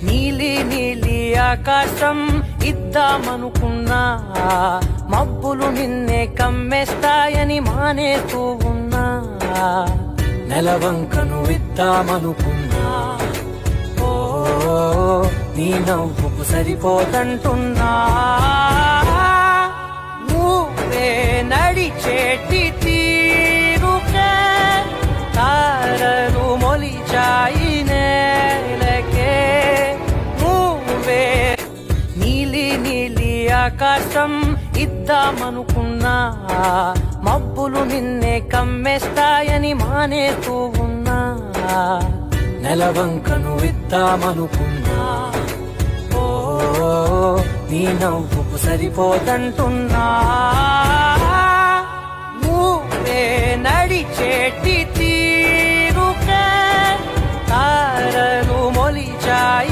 నీలి నీలి ఆకాశం ఇద్దామనుకున్నా, మబ్బులు నిన్నే కమ్మేస్తాయని మానేస్తూ ఉన్నా. నెలవంకను ఇద్దామనుకున్నా, ఓ నీ నవ్వుకు సరిపోదంటున్నా. నువ్వే నడిచేటి తీరుకే తారలు మొలిచాయి నేలకే. నువ్వే నీలి నీలి ఆకాశం ఇద్దామనుకున్నా, మబ్బులు నిన్నే కమ్మేస్తాయని మానేస్తూ ఉన్నా. నెలవంకను ఇద్దామనుకున్నా, ఓ నీ నవ్వుకు సరిపోదంటున్నా. నువ్వే నడిచేటి తీరుకే తారలు మొలిచాయి